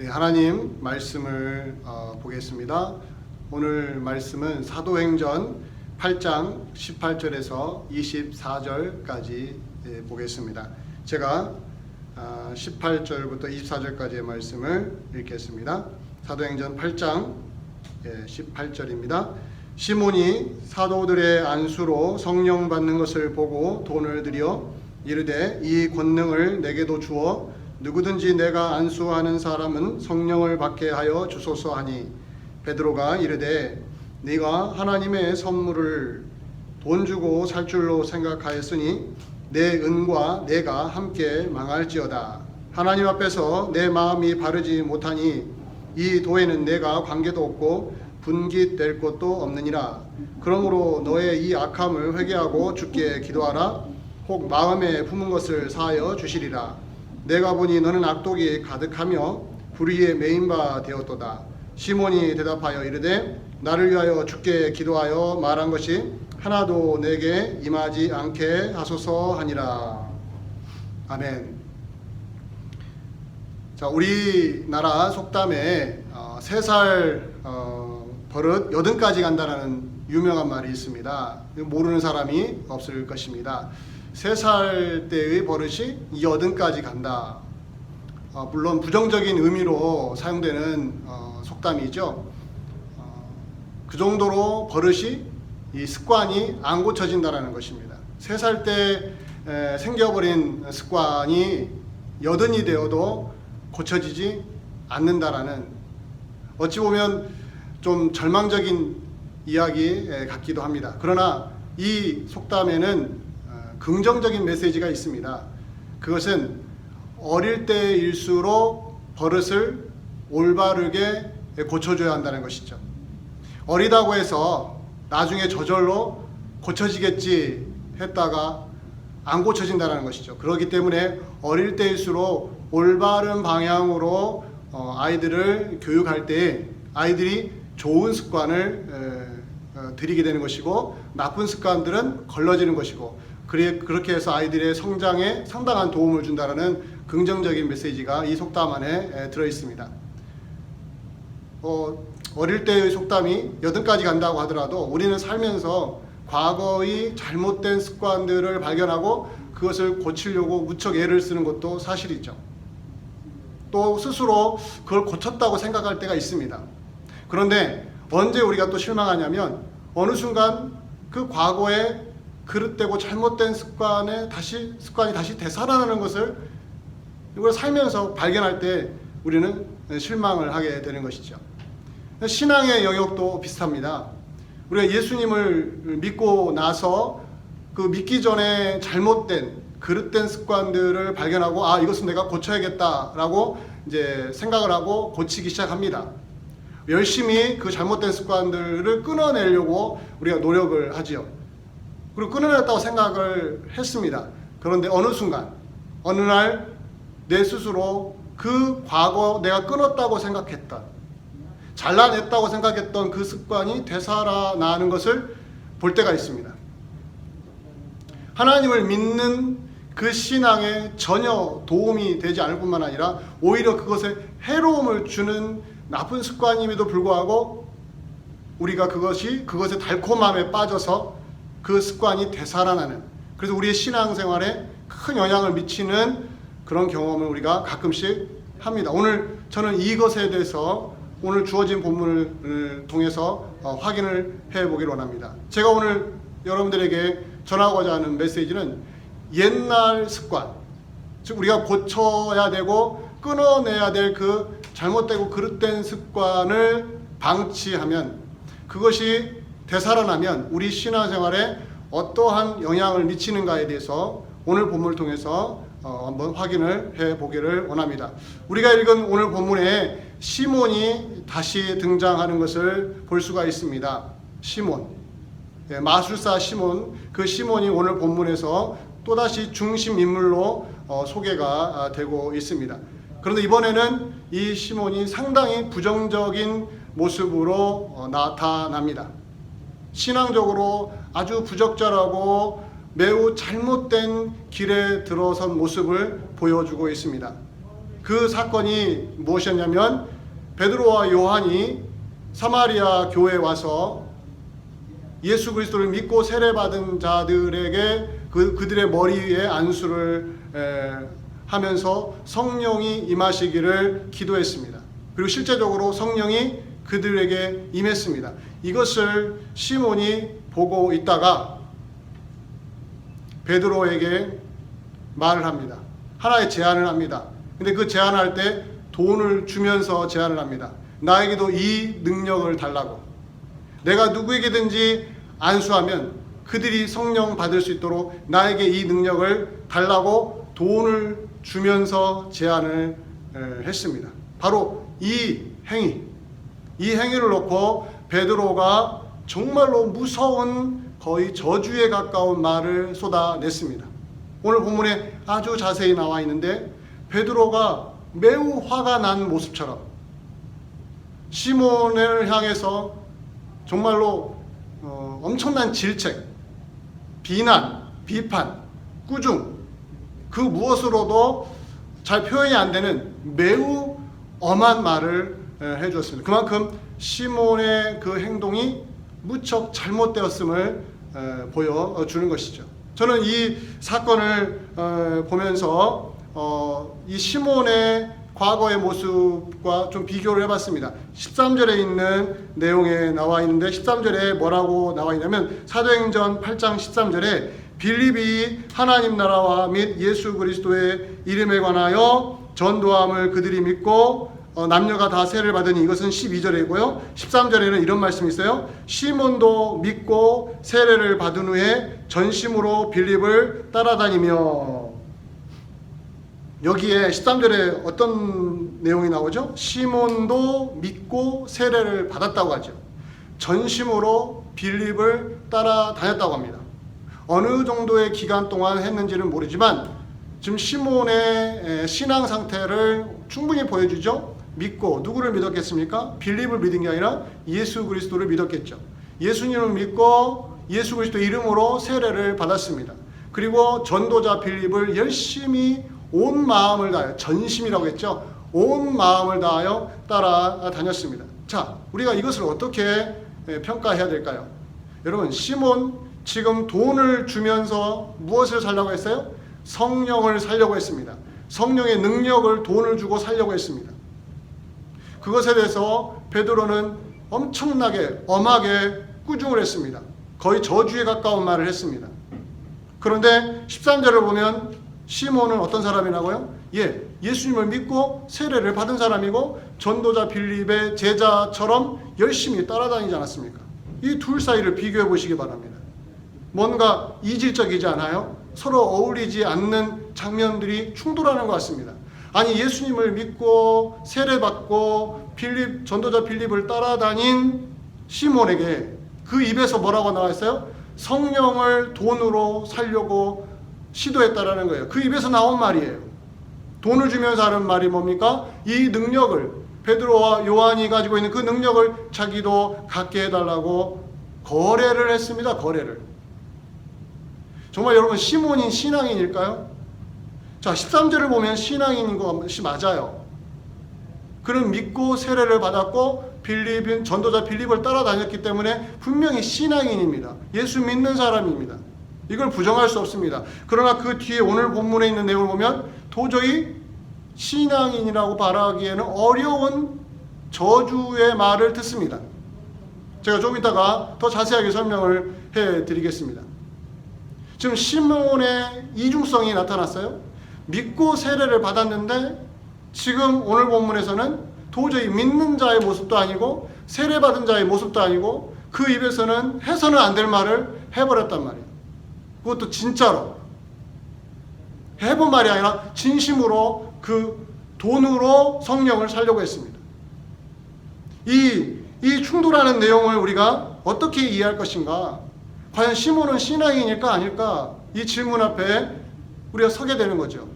네, 하나님 말씀을 보겠습니다. 오늘 말씀은 사도행전 8장 18절에서 24절까지 보겠습니다. 제가 18절부터 24절까지의 말씀을 읽겠습니다. 사도행전 8장 18절입니다. 시몬이 사도들의 안수로 성령 받는 것을 보고 돈을 들여 이르되 이 권능을 내게도 주어 누구든지 내가 안수하는 사람은 성령을 받게 하여 주소서 하니 베드로가 이르되 네가 하나님의 선물을 돈 주고 살 줄로 생각하였으니 내 은과 내가 함께 망할지어다. 하나님 앞에서 내 마음이 바르지 못하니 이 도에는 내가 관계도 없고 분깃될 것도 없느니라. 그러므로 너의 이 악함을 회개하고 주께 기도하라. 혹 마음에 품은 것을 사하여 주시리라. 내가 보니 너는 악독이 가득하며 불의에 매인 바 되었도다. 시몬이 대답하여 이르되 나를 위하여 주께 기도하여 말한 것이 하나도 내게 임하지 않게 하소서 하니라. 아멘. 자, 우리나라 속담에 3살 버릇 80까지 간다는 유명한 말이 있습니다. 모르는 사람이 없을 것입니다. 3살 때의 버릇이 80까지 간다. 물론 부정적인 의미로 사용되는 속담이죠. 그 정도로 버릇이 이 습관이 안 고쳐진다는 것입니다. 3살 때 생겨버린 습관이 80이 되어도 고쳐지지 않는다라는, 어찌 보면 좀 절망적인 이야기 같기도 합니다. 그러나 이 속담에는 긍정적인 메시지가 있습니다. 그것은 어릴 때일수록 버릇을 올바르게 고쳐줘야 한다는 것이죠. 어리다고 해서 나중에 저절로 고쳐지겠지 했다가 안 고쳐진다는 것이죠. 그렇기 때문에 어릴 때일수록 올바른 방향으로 아이들을 교육할 때 아이들이 좋은 습관을 들이게 되는 것이고 나쁜 습관들은 걸러지는 것이고, 그렇게 해서 아이들의 성장에 상당한 도움을 준다는 긍정적인 메시지가 이 속담 안에 들어있습니다. 어릴 때의 속담이 80까지 간다고 하더라도 우리는 살면서 과거의 잘못된 습관들을 발견하고 그것을 고치려고 무척 애를 쓰는 것도 사실이죠. 또 스스로 그걸 고쳤다고 생각할 때가 있습니다. 그런데 언제 우리가 또 실망하냐면 어느 순간 그 과거에 그릇되고 잘못된 습관이 다시 되살아나는 것을 이걸 살면서 발견할 때 우리는 실망을 하게 되는 것이죠. 신앙의 영역도 비슷합니다. 우리가 예수님을 믿고 나서 그 믿기 전에 잘못된 그릇된 습관들을 발견하고 이것은 내가 고쳐야겠다라고 이제 생각을 하고 고치기 시작합니다. 열심히 그 잘못된 습관들을 끊어내려고 우리가 노력을 하지요. 그리고 끊어냈다고 생각을 했습니다. 그런데 어느 날 내 스스로 그 과거 내가 끊었다고 생각했던, 잘라냈다고 생각했던 그 습관이 되살아나는 것을 볼 때가 있습니다. 하나님을 믿는 그 신앙에 전혀 도움이 되지 않을 뿐만 아니라 오히려 그것에 해로움을 주는 나쁜 습관임에도 불구하고 우리가 그것의 달콤함에 빠져서 그 습관이 되살아나는, 그래서 우리의 신앙생활에 큰 영향을 미치는 그런 경험을 우리가 가끔씩 합니다. 오늘 저는 이것에 대해서 오늘 주어진 본문을 통해서 확인을 해보기를 원합니다. 제가 오늘 여러분들에게 전하고자 하는 메시지는 옛날 습관, 즉 우리가 고쳐야 되고 끊어내야 될 그 잘못되고 그릇된 습관을 방치하면, 그것이 되살아나면 우리 신앙생활에 어떠한 영향을 미치는가에 대해서 오늘 본문을 통해서 한번 확인을 해보기를 원합니다. 우리가 읽은 오늘 본문에 시몬이 다시 등장하는 것을 볼 수가 있습니다. 시몬, 마술사 시몬, 그 시몬이 오늘 본문에서 또다시 중심 인물로 소개가 되고 있습니다. 그런데 이번에는 이 시몬이 상당히 부정적인 모습으로 나타납니다. 신앙적으로 아주 부적절하고 매우 잘못된 길에 들어선 모습을 보여주고 있습니다. 그 그 사건이 무엇이었냐면 베드로와 요한이 사마리아 교회에 와서 예수 그리스도를 믿고 세례받은 자들에게 그들의 머리 위에 안수를 하면서 성령이 임하시기를 기도했습니다. 그리고 실제적으로 성령이 그들에게 임했습니다. 이것을 시몬이 보고 있다가 베드로에게 말을 합니다. 하나의 제안을 합니다. 근데 그 제안할 때 돈을 주면서 제안을 합니다. 나에게도 이 능력을 달라고. 내가 누구에게든지 안수하면 그들이 성령 받을 수 있도록 나에게 이 능력을 달라고 돈을 주면서 제안을 했습니다. 바로 이 행위를 놓고 베드로가 정말로 무서운 거의 저주에 가까운 말을 쏟아냈습니다. 오늘 본문에 아주 자세히 나와 있는데 베드로가 매우 화가 난 모습처럼 시몬을 향해서 정말로 엄청난 질책, 비난, 비판, 꾸중, 그 무엇으로도 잘 표현이 안 되는 매우 엄한 말을 해주었습니다. 그만큼 시몬의 그 행동이 무척 잘못되었음을 보여주는 것이죠. 저는 이 사건을 보면서 이 시몬의 과거의 모습과 좀 비교를 해봤습니다. 13절에 있는 내용에 나와 있는데 13절에 뭐라고 나와 있냐면 사도행전 8장 13절에 빌립이 하나님 나라와 및 예수 그리스도의 이름에 관하여 전도함을 그들이 믿고 남녀가 다 세례를 받으니 이것은 12절이고요. 13절에는 이런 말씀이 있어요. 시몬도 믿고 세례를 받은 후에 전심으로 빌립을 따라다니며. 여기에 13절에 어떤 내용이 나오죠? 시몬도 믿고 세례를 받았다고 하죠. 전심으로 빌립을 따라다녔다고 합니다. 어느 정도의 기간 동안 했는지는 모르지만 지금 시몬의 신앙 상태를 충분히 보여주죠. 믿고 누구를 믿었겠습니까? 빌립을 믿은 게 아니라 예수 그리스도를 믿었겠죠. 예수님을 믿고 예수 그리스도 이름으로 세례를 받았습니다. 그리고 전도자 빌립을 열심히 온 마음을 다하여, 전심이라고 했죠. 온 마음을 다하여 따라다녔습니다. 자, 우리가 이것을 어떻게 평가해야 될까요? 여러분, 시몬 지금 돈을 주면서 무엇을 살려고 했어요? 성령을 살려고 했습니다. 성령의 능력을 돈을 주고 살려고 했습니다. 그것에 대해서 베드로는 엄청나게 엄하게 꾸중을 했습니다. 거의 저주에 가까운 말을 했습니다. 그런데 13절을 보면 시몬은 어떤 사람이라고요? 예수님을 믿고 세례를 받은 사람이고 전도자 빌립의 제자처럼 열심히 따라다니지 않았습니까? 이 둘 사이를 비교해 보시기 바랍니다. 뭔가 이질적이지 않아요? 서로 어울리지 않는 장면들이 충돌하는 것 같습니다. 아니, 예수님을 믿고 세례받고 전도자 빌립을 따라다닌 시몬에게 그 입에서 뭐라고 나와 있어요? 성령을 돈으로 살려고 시도했다라는 거예요. 그 입에서 나온 말이에요. 돈을 주면서 하는 말이 뭡니까? 이 능력을, 베드로와 요한이 가지고 있는 그 능력을 자기도 갖게 해달라고 거래를 했습니다. 거래를. 정말 여러분, 시몬이 신앙인일까요? 자, 13절을 보면 신앙인인 것이 맞아요. 그는 믿고 세례를 받았고 전도자 빌립을 따라다녔기 때문에 분명히 신앙인입니다. 예수 믿는 사람입니다. 이걸 부정할 수 없습니다. 그러나 그 뒤에 오늘 본문에 있는 내용을 보면 도저히 신앙인이라고 말하기에는 어려운 저주의 말을 듣습니다. 제가 좀 이따가 더 자세하게 설명을 해드리겠습니다. 지금 시몬의 이중성이 나타났어요. 믿고 세례를 받았는데 지금 오늘 본문에서는 도저히 믿는 자의 모습도 아니고 세례받은 자의 모습도 아니고 그 입에서는 해서는 안 될 말을 해버렸단 말이에요. 그것도 진짜로 해본 말이 아니라 진심으로 그 돈으로 성령을 살려고 했습니다. 이 충돌하는 내용을 우리가 어떻게 이해할 것인가? 과연 시몬은 신앙인일까 아닐까? 이 질문 앞에 우리가 서게 되는 거죠.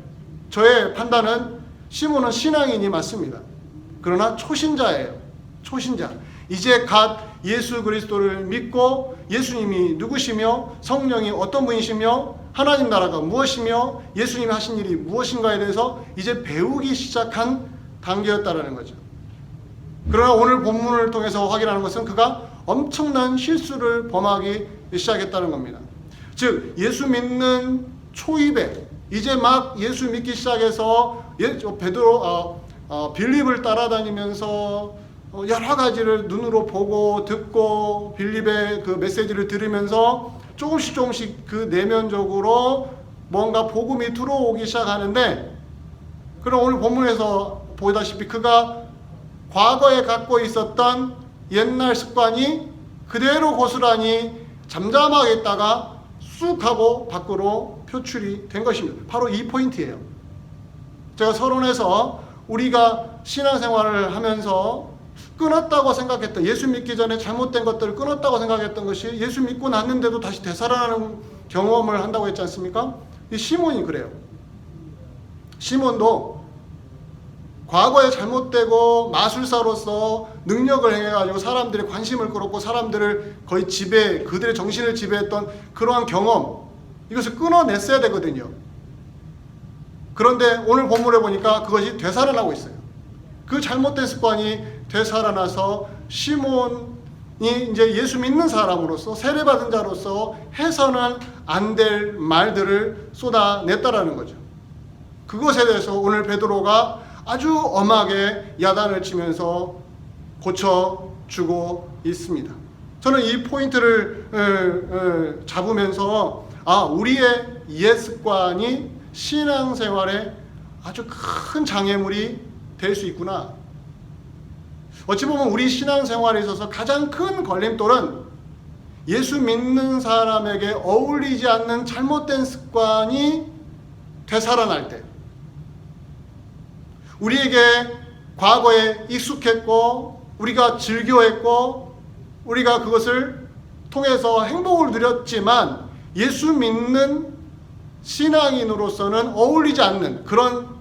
저의 판단은 시몬은 신앙인이 맞습니다. 그러나 초신자예요. 초신자. 이제 갓 예수 그리스도를 믿고 예수님이 누구시며 성령이 어떤 분이시며 하나님 나라가 무엇이며 예수님이 하신 일이 무엇인가에 대해서 이제 배우기 시작한 단계였다라는 거죠. 그러나 오늘 본문을 통해서 확인하는 것은 그가 엄청난 실수를 범하기 시작했다는 겁니다. 즉 예수 믿는 초입에 이제 막 예수 믿기 시작해서 베드로 빌립을 따라다니면서 여러 가지를 눈으로 보고 듣고 빌립의 그 메시지를 들으면서 조금씩 그 내면적으로 뭔가 복음이 들어오기 시작하는데, 그럼 오늘 본문에서 보다시피 그가 과거에 갖고 있었던 옛날 습관이 그대로 고스란히 잠잠하게 있다가 쑥 하고 밖으로 표출이 된 것입니다. 바로 이 포인트예요. 제가 서론에서 우리가 신앙생활을 하면서 끊었다고 생각했던, 예수 믿기 전에 잘못된 것들을 끊었다고 생각했던 것이 예수 믿고 났는데도 다시 되살아나는 경험을 한다고 했지 않습니까? 이 시몬이 그래요. 시몬도 과거에 잘못되고 마술사로서 능력을 행해가지고 사람들의 관심을 끌었고 사람들을 거의 그들의 정신을 지배했던 그러한 경험, 이것을 끊어냈어야 되거든요. 그런데 오늘 본문에 보니까 그것이 되살아나고 있어요. 그 잘못된 습관이 되살아나서 시몬이 이제 예수 믿는 사람으로서, 세례받은 자로서 해서는 안 될 말들을 쏟아냈다라는 거죠. 그것에 대해서 오늘 베드로가 아주 엄하게 야단을 치면서 고쳐주고 있습니다. 저는 이 포인트를 잡으면서 우리의 옛 습관이 신앙생활에 아주 큰 장애물이 될 수 있구나. 어찌 보면 우리 신앙생활에 있어서 가장 큰 걸림돌은 예수 믿는 사람에게 어울리지 않는 잘못된 습관이 되살아날 때, 우리에게 과거에 익숙했고 우리가 즐겨했고 우리가 그것을 통해서 행복을 누렸지만 예수 믿는 신앙인으로서는 어울리지 않는 그런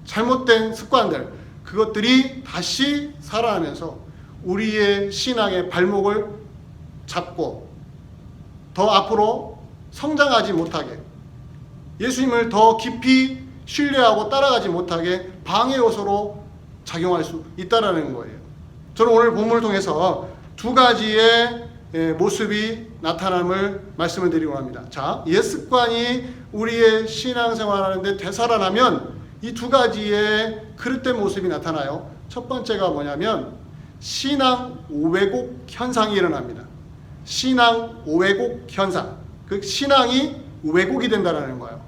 잘못된 습관들, 그것들이 다시 살아나면서 우리의 신앙의 발목을 잡고 더 앞으로 성장하지 못하게, 예수님을 더 깊이 신뢰하고 따라가지 못하게 방해 요소로 작용할 수 있다는 거예요. 저는 오늘 본문을 통해서 두 가지의 모습이 나타남을 말씀을 드리고 합니다. 자, 옛 습관이 우리의 신앙생활하는데 되살아나면 이 두 가지의 그릇된 모습이 나타나요. 첫 번째가 뭐냐면 신앙 오왜곡 현상이 일어납니다. 신앙 오왜곡 현상. 그 신앙이 왜곡이 된다는 거예요.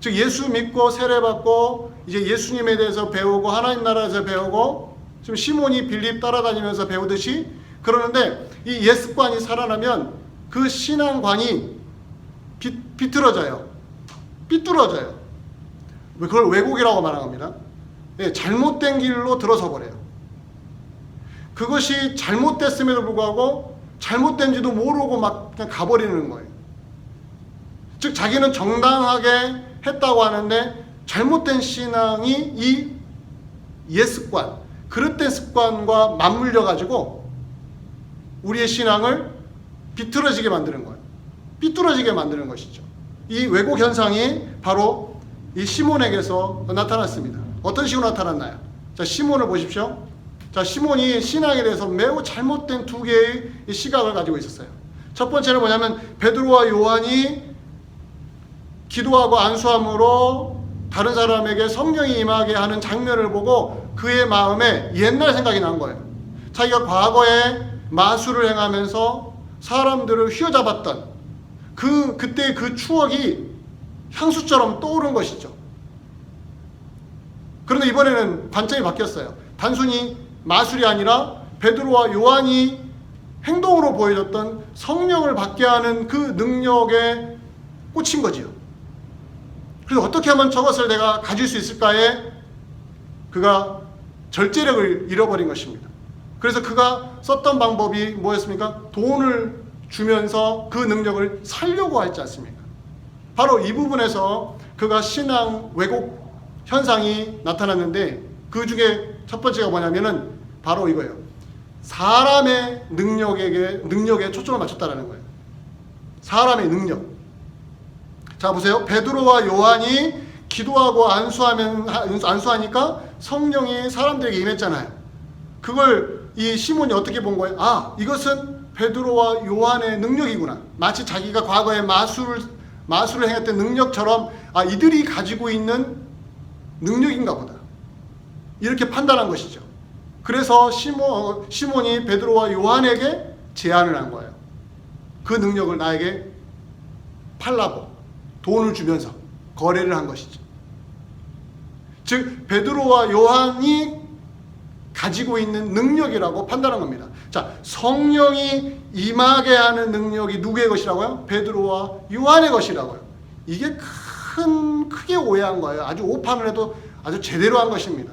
즉 예수 믿고 세례받고 이제 예수님에 대해서 배우고 하나님 나라에서 배우고 지금 시몬이 빌립 따라다니면서 배우듯이 그러는데, 이 옛 습관이 살아나면 그 신앙관이 비틀어져요. 삐뚤어져요. 그걸 왜곡이라고 말합니다. 잘못된 길로 들어서 버려요. 그것이 잘못됐음에도 불구하고 잘못된지도 모르고 막 그냥 가버리는 거예요. 즉 자기는 정당하게 했다고 하는데 잘못된 신앙이 이 옛 습관, 그릇된 습관과 맞물려 가지고 우리의 신앙을 비틀어지게 만드는 거예요. 삐뚤어지게 만드는 것이죠. 이 왜곡 현상이 바로 이 시몬에게서 나타났습니다. 어떤 식으로 나타났나요? 자, 시몬을 보십시오. 자, 시몬이 신앙에 대해서 매우 잘못된 두 개의 시각을 가지고 있었어요. 첫 번째는 뭐냐면 베드로와 요한이 기도하고 안수함으로 다른 사람에게 성령이 임하게 하는 장면을 보고 그의 마음에 옛날 생각이 난 거예요. 자기가 과거에 마술을 행하면서 사람들을 휘어잡았던 그때 그 추억이 향수처럼 떠오른 것이죠. 그런데 이번에는 관점이 바뀌었어요. 단순히 마술이 아니라 베드로와 요한이 행동으로 보여줬던 성령을 받게 하는 그 능력에 꽂힌 거지요. 그래서 어떻게 하면 저것을 내가 가질 수 있을까에 그가 절제력을 잃어버린 것입니다. 그래서 그가 썼던 방법이 뭐였습니까? 돈을 주면서 그 능력을 살려고 했지 않습니까? 바로 이 부분에서 그가 신앙 왜곡 현상이 나타났는데, 그 중에 첫 번째가 뭐냐면은 바로 이거예요. 사람의 능력에 초점을 맞췄다는 거예요. 사람의 능력. 자 보세요. 베드로와 요한이 기도하고 안수하니까 성령이 사람들에게 임했잖아요. 그걸 이 시몬이 어떻게 본 거예요? 아, 이것은 베드로와 요한의 능력이구나. 마치 자기가 과거에 마술을 행했던 능력처럼 아, 이들이 가지고 있는 능력인가 보다. 이렇게 판단한 것이죠. 그래서 시몬이 베드로와 요한에게 제안을 한 거예요. 그 능력을 나에게 팔라고 돈을 주면서 거래를 한 것이죠. 즉 베드로와 요한이 가지고 있는 능력이라고 판단한 겁니다. 자, 성령이 임하게 하는 능력이 누구의 것이라고요? 베드로와 요한의 것이라고요. 이게 크게 오해한 거예요. 아주 오판을 해도 아주 제대로 한 것입니다.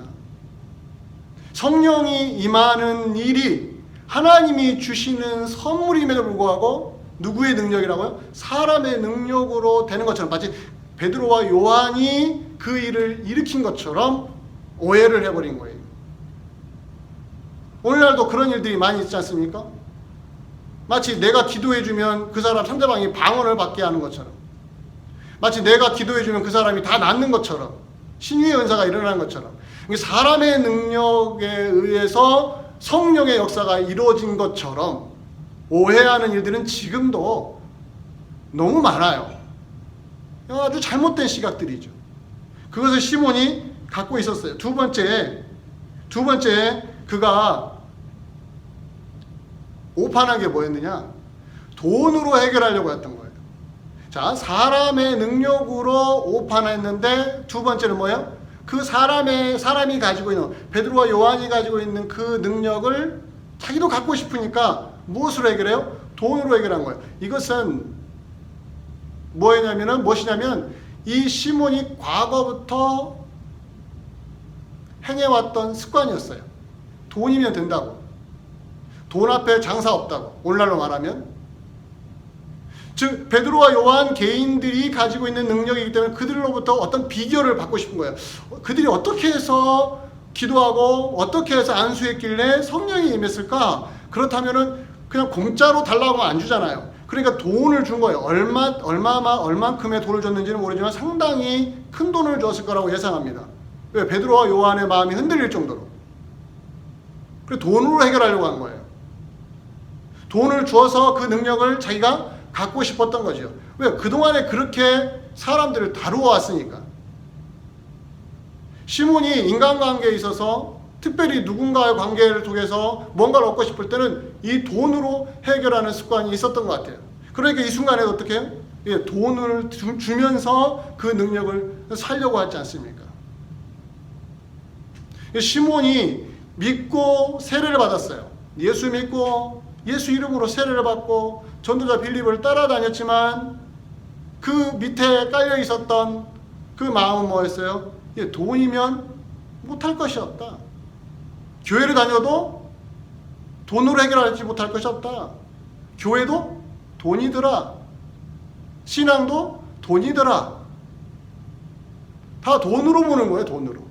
성령이 임하는 일이 하나님이 주시는 선물임에도 불구하고 누구의 능력이라고요? 사람의 능력으로 되는 것처럼 마치 베드로와 요한이 그 일을 일으킨 것처럼 오해를 해버린 거예요. 오늘날도 그런 일들이 많이 있지 않습니까? 마치 내가 기도해주면 그 사람 상대방이 방언을 받게 하는 것처럼, 마치 내가 기도해주면 그 사람이 다 낫는 것처럼, 신유의 은사가 일어나는 것처럼, 사람의 능력에 의해서 성령의 역사가 이루어진 것처럼 오해하는 일들은 지금도 너무 많아요. 아주 잘못된 시각들이죠. 그것을 시몬이 갖고 있었어요. 두 번째 그가 오판한 게 뭐였느냐? 돈으로 해결하려고 했던 거예요. 자, 사람의 능력으로 오판했는데 두 번째는 뭐예요? 그 사람이 가지고 있는, 베드로와 요한이 가지고 있는 그 능력을 자기도 갖고 싶으니까 무엇으로 해결해요? 돈으로 해결한 거예요. 이것은 무엇이냐면 이 시몬이 과거부터 행해왔던 습관이었어요. 돈이면 된다고. 돈 앞에 장사 없다고. 오늘날로 말하면. 즉 베드로와 요한 개인들이 가지고 있는 능력이기 때문에 그들로부터 어떤 비결을 받고 싶은 거예요. 그들이 어떻게 해서 기도하고 어떻게 해서 안수했길래 성령이 임했을까? 그렇다면은 그냥 공짜로 달라고 하면 안 주잖아요. 그러니까 돈을 준 거예요. 얼만큼의 돈을 줬는지는 모르지만 상당히 큰 돈을 줬을 거라고 예상합니다. 왜? 베드로와 요한의 마음이 흔들릴 정도로. 그래서 돈으로 해결하려고 한 거예요. 돈을 주어서 그 능력을 자기가 갖고 싶었던 거죠. 왜? 그동안에 그렇게 사람들을 다루어 왔으니까. 시몬이 인간관계에 있어서 특별히 누군가의 관계를 통해서 뭔가를 얻고 싶을 때는 이 돈으로 해결하는 습관이 있었던 것 같아요. 그러니까 이 순간에도 어떻게 해요? 예, 돈을 주면서 그 능력을 살려고 하지 않습니까? 시몬이 믿고 세례를 받았어요. 예수 믿고 예수 이름으로 세례를 받고 전도자 빌립을 따라다녔지만 그 밑에 깔려 있었던 그 마음은 뭐였어요? 예, 돈이면 못할 것이 없다. 교회를 다녀도 돈으로 해결하지 못할 것이 없다. 교회도 돈이더라. 신앙도 돈이더라. 다 돈으로 보는 거예요. 돈으로.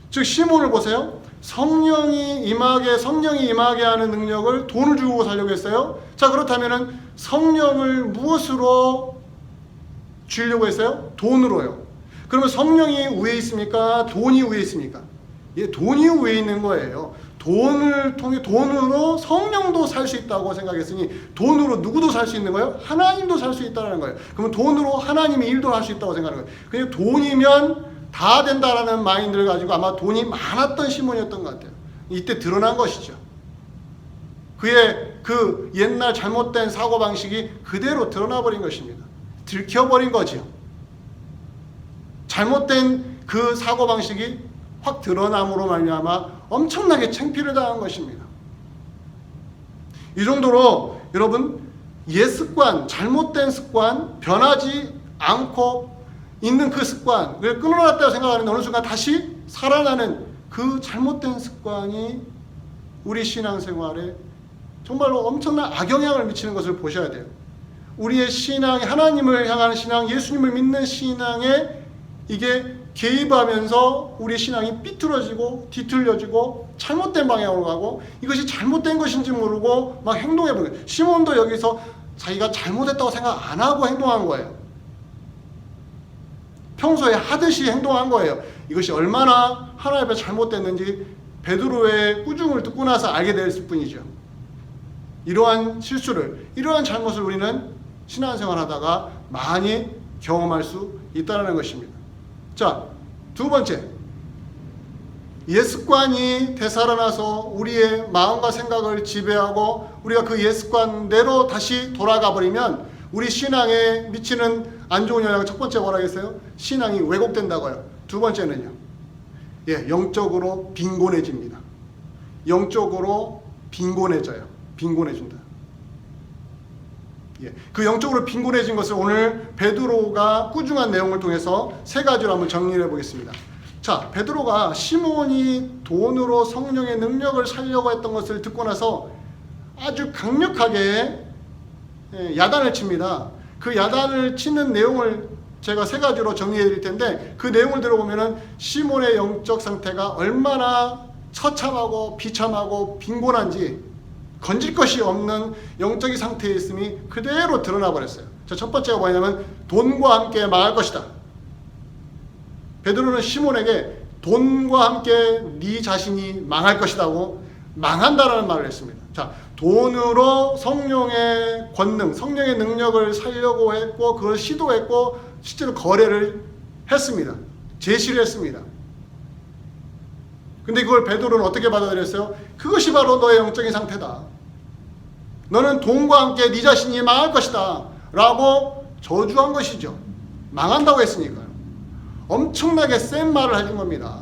즉 시몬을 보세요. 성령이 임하게 하는 능력을 돈을 주고 살려고 했어요. 자, 그렇다면은 성령을 무엇으로 주려고 했어요? 돈으로요. 그러면 성령이 위에 있습니까? 돈이 위에 있습니까? 예, 돈이 위에 있는 거예요. 돈으로 성령도 살 수 있다고 생각했으니 돈으로 누구도 살 수 있는 거예요? 하나님도 살 수 있다는 거예요. 그러면 돈으로 하나님이 일도 할 수 있다고 생각하는 거예요. 그냥 돈이면 다 된다라는 마인드를 가지고 아마 돈이 많았던 시몬이었던 것 같아요. 이때 드러난 것이죠. 그의 그 옛날 잘못된 사고방식이 그대로 드러나버린 것입니다. 들켜버린 거죠. 잘못된 그 사고방식이 확 드러남으로 말미암아 엄청나게 창피를 당한 것입니다. 이 정도로 여러분 옛습관, 잘못된 습관, 변하지 않고 있는 그 습관을 끊어놨다고 생각하는데 어느 순간 다시 살아나는 그 잘못된 습관이 우리 신앙생활에 정말로 엄청난 악영향을 미치는 것을 보셔야 돼요. 우리의 신앙이 하나님을 향하는 신앙, 예수님을 믿는 신앙에 이게 개입하면서 우리 신앙이 삐뚤어지고 뒤틀려지고 잘못된 방향으로 가고 이것이 잘못된 것인지 모르고 막 행동해보는 거예요. 시몬도 여기서 자기가 잘못했다고 생각 안 하고 행동한 거예요. 평소에 하듯이 행동한 거예요. 이것이 얼마나 하나님 앞에 잘못됐는지 베드로의 꾸중을 듣고 나서 알게 됐을 뿐이죠. 이러한 실수를, 이러한 잘못을 우리는 신앙생활 하다가 많이 경험할 수 있다는 것입니다. 자, 두 번째, 옛습관이 되살아나서 우리의 마음과 생각을 지배하고 우리가 그 옛습관대로 다시 돌아가 버리면 우리 신앙에 미치는 안 좋은 영향, 첫 번째 뭐라 했어요? 신앙이 왜곡된다고요. 두 번째는요, 영적으로 빈곤해집니다. 영적으로 빈곤해져요. 빈곤해진다. 그 영적으로 빈곤해진 것을 오늘 베드로가 꾸중한 내용을 통해서 세 가지로 한번 정리를 해보겠습니다. 자, 베드로가 시몬이 돈으로 성령의 능력을 살려고 했던 것을 듣고 나서 아주 강력하게 야단을 칩니다. 그 야단을 치는 내용을 제가 세 가지로 정리해 드릴 텐데, 그 내용을 들어보면은 시몬의 영적 상태가 얼마나 처참하고 비참하고 빈곤한지, 건질 것이 없는 영적인 상태에 있음이 그대로 드러나 버렸어요. 자, 첫 번째가 뭐냐면 돈과 함께 망할 것이다. 베드로는 시몬에게 돈과 함께 네 자신이 망할 것이라고 망한다라는 말을 했습니다. 자, 돈으로 성령의 권능, 성령의 능력을 살려고 했고 그걸 시도했고 실제로 거래를 했습니다. 제시를 했습니다. 근데 그걸 베드로는 어떻게 받아들였어요? 그것이 바로 너의 영적인 상태다. 너는 돈과 함께 네 자신이 망할 것이다 라고 저주한 것이죠. 망한다고 했으니까요. 엄청나게 센 말을 해준 겁니다.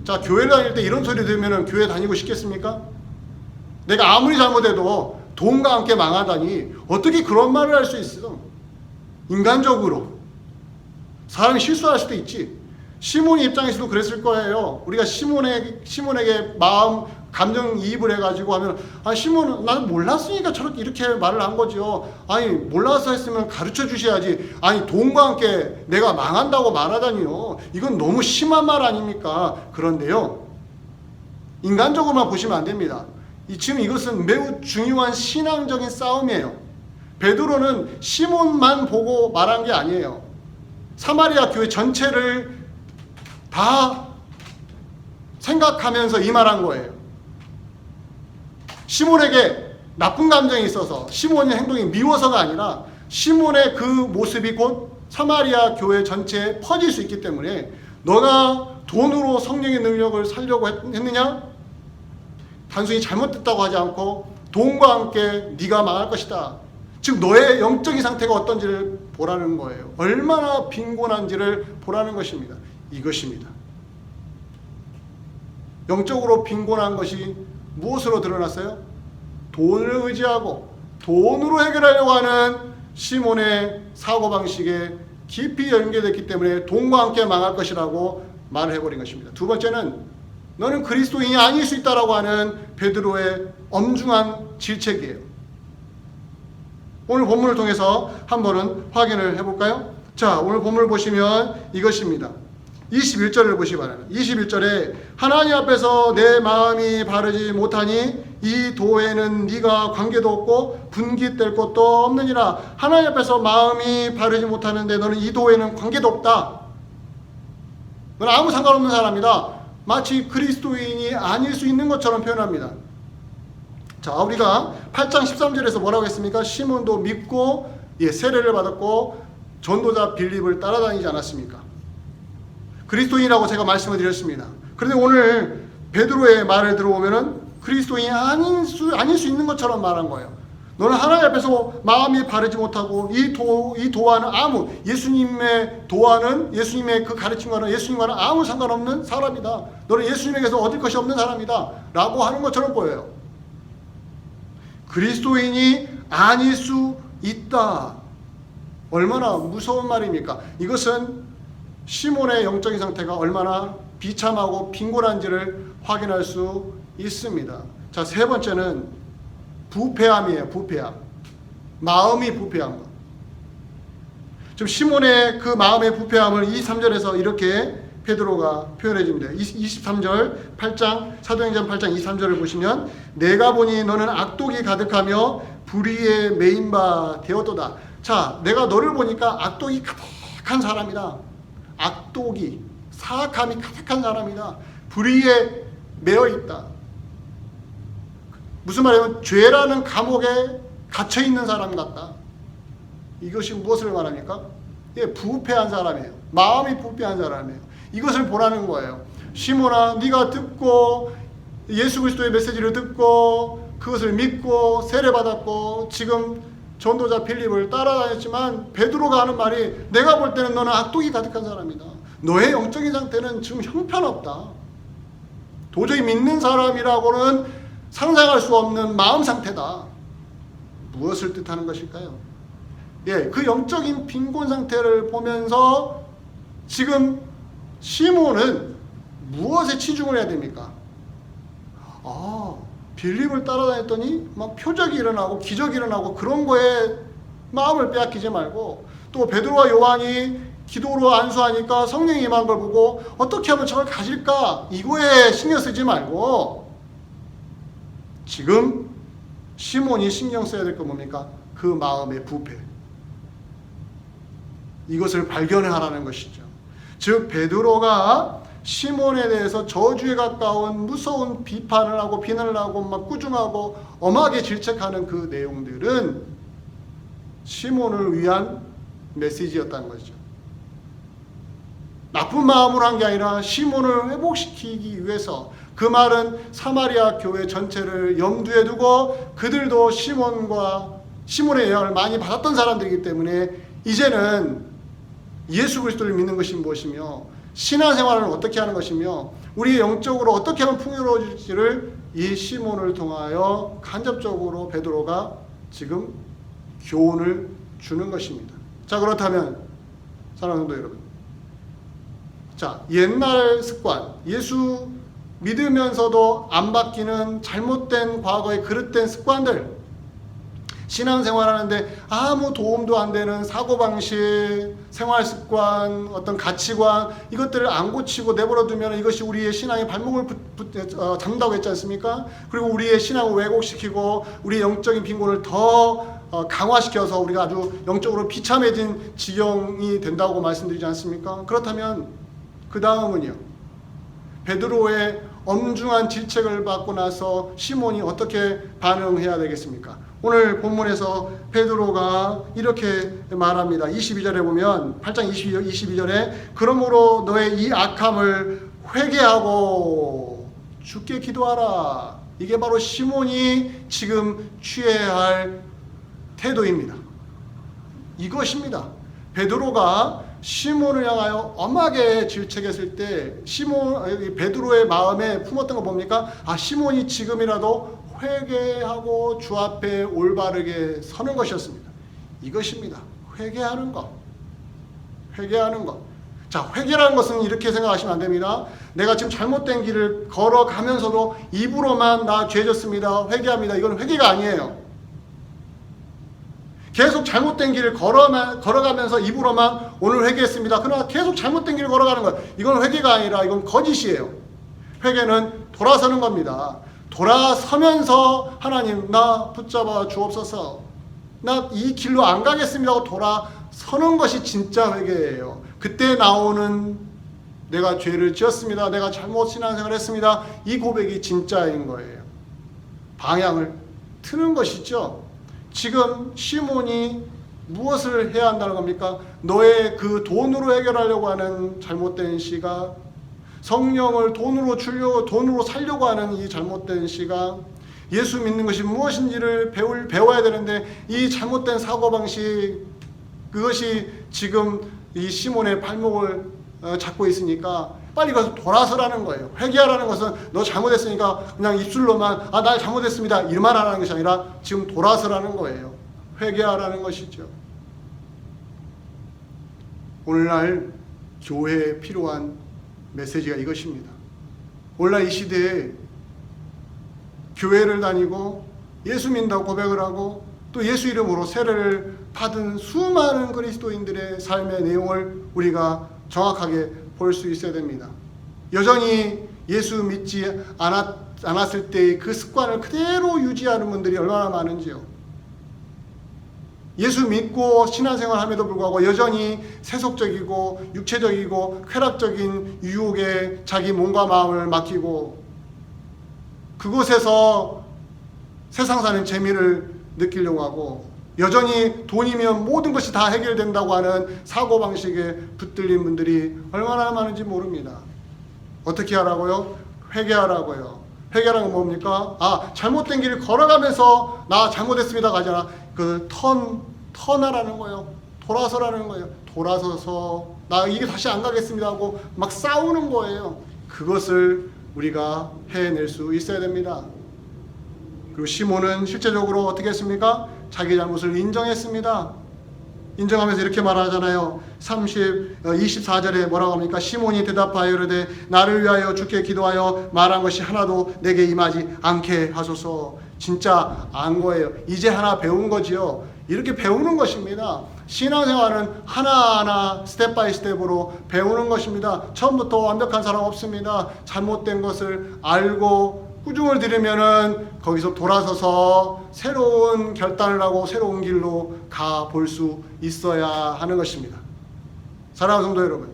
자, 교회를 다닐 때 이런 소리 들으면 교회 다니고 싶겠습니까? 내가 아무리 잘못해도 돈과 함께 망하다니 어떻게 그런 말을 할 수 있어? 인간적으로 사람이 실수할 수도 있지. 시몬의 입장에서도 그랬을 거예요. 우리가 시몬에게 마음, 감정이입을 해가지고 하면, 시몬은 나는 몰랐으니까 저렇게 이렇게 말을 한 거죠. 아니, 몰라서 했으면 가르쳐 주셔야지. 아니, 돈과 함께 내가 망한다고 말하다니요. 이건 너무 심한 말 아닙니까? 그런데요, 인간적으로만 보시면 안 됩니다. 지금 이것은 매우 중요한 신앙적인 싸움이에요. 베드로는 시몬만 보고 말한 게 아니에요. 사마리아 교회 전체를 다 생각하면서 이 말한 거예요. 시몬에게 나쁜 감정이 있어서 시몬의 행동이 미워서가 아니라 시몬의 그 모습이 곧 사마리아 교회 전체에 퍼질 수 있기 때문에 너가 돈으로 성령의 능력을 살려고 했느냐? 단순히 잘못됐다고 하지 않고 돈과 함께 네가 망할 것이다. 즉 너의 영적인 상태가 어떤지를 보라는 거예요. 얼마나 빈곤한지를 보라는 것입니다. 이것입니다. 영적으로 빈곤한 것이 무엇으로 드러났어요? 돈을 의지하고 돈으로 해결하려고 하는 시몬의 사고방식에 깊이 연결됐기 때문에 돈과 함께 망할 것이라고 말을 해버린 것입니다. 두 번째는 너는 그리스도인이 아닐 수 있다라고 하는 베드로의 엄중한 질책이에요. 오늘 본문을 통해서 한번은 확인을 해볼까요? 자, 오늘 본문을 보시면 이것입니다. 21절을 보시기 바랍니다. 21절에 하나님 앞에서 내 마음이 바르지 못하니 이 도에는 네가 관계도 없고 분깃될 것도 없느니라. 하나님 앞에서 마음이 바르지 못하는데 너는 이 도에는 관계도 없다. 너는 아무 상관없는 사람이다. 마치 그리스도인이 아닐 수 있는 것처럼 표현합니다. 자, 우리가 8장 13절에서 뭐라고 했습니까? 시몬도 믿고 세례를 받았고 전도자 빌립을 따라다니지 않았습니까? 그리스도인이라고 제가 말씀을 드렸습니다. 그런데 오늘 베드로의 말을 들어보면은 그리스도인이 아닐 수 있는 것처럼 말한 거예요. 너는 하나님 앞에서 마음이 바르지 못하고 이 도와는 아무, 예수님의 도와는 예수님의 그 가르침과는 예수님과는 아무 상관없는 사람이다. 너는 예수님에게서 얻을 것이 없는 사람이다 라고 하는 것처럼 보여요. 그리스도인이 아닐 수 있다. 얼마나 무서운 말입니까? 이것은 시몬의 영적인 상태가 얼마나 비참하고 빈곤한지를 확인할 수 있습니다. 자, 세 번째는 부패함이에요. 부패함. 마음이 부패한 것. 지금 시몬의 그 마음의 부패함을 23절에서 이렇게 베드로가 표현해 줍니다. 23절 8장 사도행전 8장 23절을 보시면 내가 보니 너는 악독이 가득하며 불의에 매인 바 되었도다. 자, 내가 너를 보니까 악독이 가득한 사람이다. 악독이, 사악함이 가득한 사람이다. 불의에 매여 있다. 무슨 말이냐면 죄라는 감옥에 갇혀 있는 사람 같다. 이것이 무엇을 말합니까? 예, 부패한 사람이에요. 마음이 부패한 사람이에요. 이것을 보라는 거예요. 시몬아, 네가 듣고 예수 그리스도의 메시지를 듣고 그것을 믿고 세례받았고 지금 전도자 빌립을 따라다녔지만 베드로가 하는 말이 내가 볼 때는 너는 악독이 가득한 사람이다. 너의 영적인 상태는 지금 형편없다. 도저히 믿는 사람이라고는 상상할 수 없는 마음 상태다. 무엇을 뜻하는 것일까요? 예, 그 영적인 빈곤 상태를 보면서 지금 시몬은 무엇에 치중을 해야 됩니까? 빌립을 따라다녔더니 막 표적이 일어나고 기적이 일어나고 그런 거에 마음을 빼앗기지 말고, 또 베드로와 요한이 기도로 안수하니까 성령이 임한 걸 보고 어떻게 하면 저걸 가질까, 이거에 신경 쓰지 말고 지금 시몬이 신경 써야 될 건 뭡니까? 그 마음의 부패, 이것을 발견하라는 것이죠. 즉 베드로가 시몬에 대해서 저주에 가까운 무서운 비판을 하고 비난을 하고 막 꾸중하고 엄하게 질책하는 그 내용들은 시몬을 위한 메시지였다는 거죠. 나쁜 마음으로 한 게 아니라 시몬을 회복시키기 위해서. 그 말은 사마리아 교회 전체를 염두에 두고 그들도 시몬의 영향을 많이 받았던 사람들이기 때문에 이제는 예수 그리스도를 믿는 것이 무엇이며 신앙생활을 어떻게 하는 것이며 우리의 영적으로 어떻게 하면 풍요로워질지를 이 시몬을 통하여 간접적으로 베드로가 지금 교훈을 주는 것입니다. 자, 그렇다면 사랑하는 성도 여러분, 자, 옛날 습관, 예수 믿으면서도 안 바뀌는 잘못된 과거의 그릇된 습관들, 신앙생활하는데 아무 도움도 안 되는 사고방식, 생활습관, 어떤 가치관, 이것들을 안 고치고 내버려두면 이것이 우리의 신앙의 발목을 잡는다고 했지 않습니까? 그리고 우리의 신앙을 왜곡시키고 우리의 영적인 빈곤을 더 강화시켜서 우리가 아주 영적으로 비참해진 지경이 된다고 말씀드리지 않습니까? 그렇다면 그 다음은요, 베드로의 엄중한 질책을 받고 나서 시몬이 어떻게 반응해야 되겠습니까? 오늘 본문에서 베드로가 이렇게 말합니다. 22절에 보면 8장 22절에 그러므로 너의 이 악함을 회개하고 주께 기도하라. 이게 바로 시몬이 지금 취해야 할 태도입니다. 이것입니다. 베드로가 시몬을 향하여 엄하게 질책했을 때 베드로의 마음에 품었던 거 뭡니까? 시몬이 지금이라도 회개하고 주 앞에 올바르게 서는 것이었습니다. 이것입니다. 회개하는 것. 회개하는 것. 자, 회개라는 것은 이렇게 생각하시면 안 됩니다. 내가 지금 잘못된 길을 걸어가면서도 입으로만 나 죄졌습니다, 회개합니다. 이건 회개가 아니에요. 계속 잘못된 길을 걸어가면서 입으로만 오늘 회개했습니다, 그러나 계속 잘못된 길을 걸어가는 것, 이건 회개가 아니라 이건 거짓이에요. 회개는 돌아서는 겁니다. 돌아서면서 하나님 나 붙잡아 주옵소서, 나 이 길로 안 가겠습니다 하고 돌아서는 것이 진짜 회개예요. 그때 나오는 내가 죄를 지었습니다, 내가 잘못 신앙생활을 했습니다, 이 고백이 진짜인 거예요. 방향을 트는 것이죠. 지금 시몬이 무엇을 해야 한다는 겁니까? 너의 그 돈으로 해결하려고 하는 잘못된 시각, 성령을 돈으로 주려고, 돈으로 살려고 하는 이 잘못된 시각, 예수 믿는 것이 무엇인지를 배워야 되는데 이 잘못된 사고방식, 그것이 지금 이 시몬의 발목을 잡고 있으니까 빨리 가서 돌아서라는 거예요. 회개하라는 것은 너 잘못했으니까 그냥 입술로만 나 잘못했습니다 이 말하라는 것이 아니라 지금 돌아서라는 거예요. 회개하라는 것이죠. 오늘날 교회에 필요한 메시지가 이것입니다. 오늘날 이 시대에 교회를 다니고 예수 믿는다고 고백을 하고 또 예수 이름으로 세례를 받은 수많은 그리스도인들의 삶의 내용을 우리가 정확하게 볼 수 있어야 됩니다. 여전히 예수 믿지 않았을 때의 그 습관을 그대로 유지하는 분들이 얼마나 많은지요. 예수 믿고 신앙생활 함에도 불구하고 여전히 세속적이고 육체적이고 쾌락적인 유혹에 자기 몸과 마음을 맡기고 그곳에서 세상 사는 재미를 느끼려고 하고 여전히 돈이면 모든 것이 다 해결된다고 하는 사고방식에 붙들린 분들이 얼마나 많은지 모릅니다. 어떻게 하라고요? 회개하라고요. 회개라는 건 뭡니까? 잘못된 길을 걸어가면서 나 잘못했습니다 가잖아. 턴하라는 거예요. 돌아서라는 거예요. 돌아서서 나 이게 다시 안 가겠습니다 하고 막 싸우는 거예요. 그것을 우리가 해낼 수 있어야 됩니다. 그리고 시몬은 실제적으로 어떻게 했습니까? 자기 잘못을 인정했습니다. 인정하면서 이렇게 말하잖아요. 24절에 뭐라고 합니까? 시몬이 대답하여 이르되 나를 위하여 주께 기도하여 말한 것이 하나도 내게 임하지 않게 하소서. 진짜 안 거예요. 이제 하나 배운 거지요. 이렇게 배우는 것입니다. 신앙생활은 하나하나 스텝 바이 스텝으로 배우는 것입니다. 처음부터 완벽한 사람 없습니다. 잘못된 것을 알고 꾸중을 들으면은 거기서 돌아서서 새로운 결단을 하고 새로운 길로 가볼 수 있어야 하는 것입니다. 사랑하는 성도 여러분,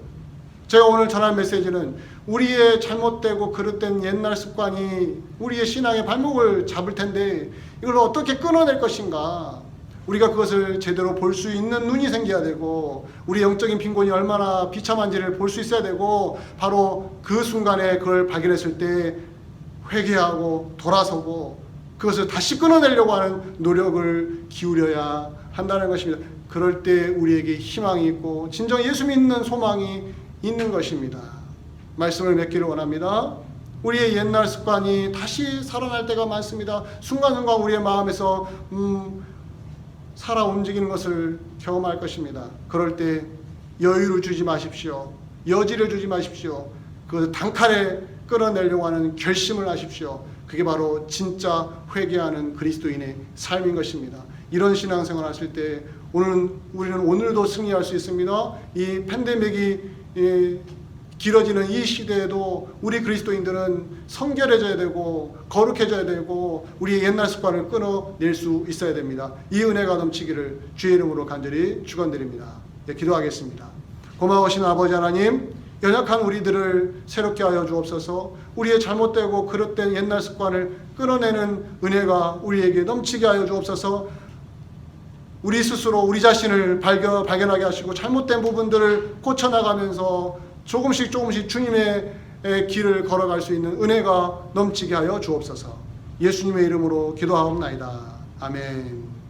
제가 오늘 전할 메시지는 우리의 잘못되고 그릇된 옛날 습관이 우리의 신앙의 발목을 잡을 텐데 이걸 어떻게 끊어낼 것인가. 우리가 그것을 제대로 볼 수 있는 눈이 생겨야 되고 우리 영적인 빈곤이 얼마나 비참한지를 볼 수 있어야 되고 바로 그 순간에 그걸 발견했을 때 회개하고 돌아서고 그것을 다시 끊어내려고 하는 노력을 기울여야 한다는 것입니다. 그럴 때 우리에게 희망이 있고 진정 예수 믿는 소망이 있는 것입니다. 말씀을 맺기를 원합니다. 우리의 옛날 습관이 다시 살아날 때가 많습니다. 순간순간 우리의 마음에서 살아 움직이는 것을 경험할 것입니다. 그럴 때 여유를 주지 마십시오. 여지를 주지 마십시오. 그 단칼에 끌어내려고 하는 결심을 하십시오. 그게 바로 진짜 회개하는 그리스도인의 삶인 것입니다. 이런 신앙생활 하실 때 우리는 오늘도 승리할 수 있습니다. 이 팬데믹이 길어지는 이 시대에도 우리 그리스도인들은 성결해져야 되고 거룩해져야 되고 우리의 옛날 습관을 끊어낼 수 있어야 됩니다. 이 은혜가 넘치기를 주의 이름으로 간절히 축원드립니다. 네, 기도하겠습니다. 고마우신 아버지 하나님, 연약한 우리들을 새롭게 하여 주옵소서. 우리의 잘못되고 그릇된 옛날 습관을 끊어내는 은혜가 우리에게 넘치게 하여 주옵소서. 우리 스스로 우리 자신을 발견하게 하시고 잘못된 부분들을 고쳐나가면서 조금씩 주님의 길을 걸어갈 수 있는 은혜가 넘치게 하여 주옵소서. 예수님의 이름으로 기도하옵나이다. 아멘.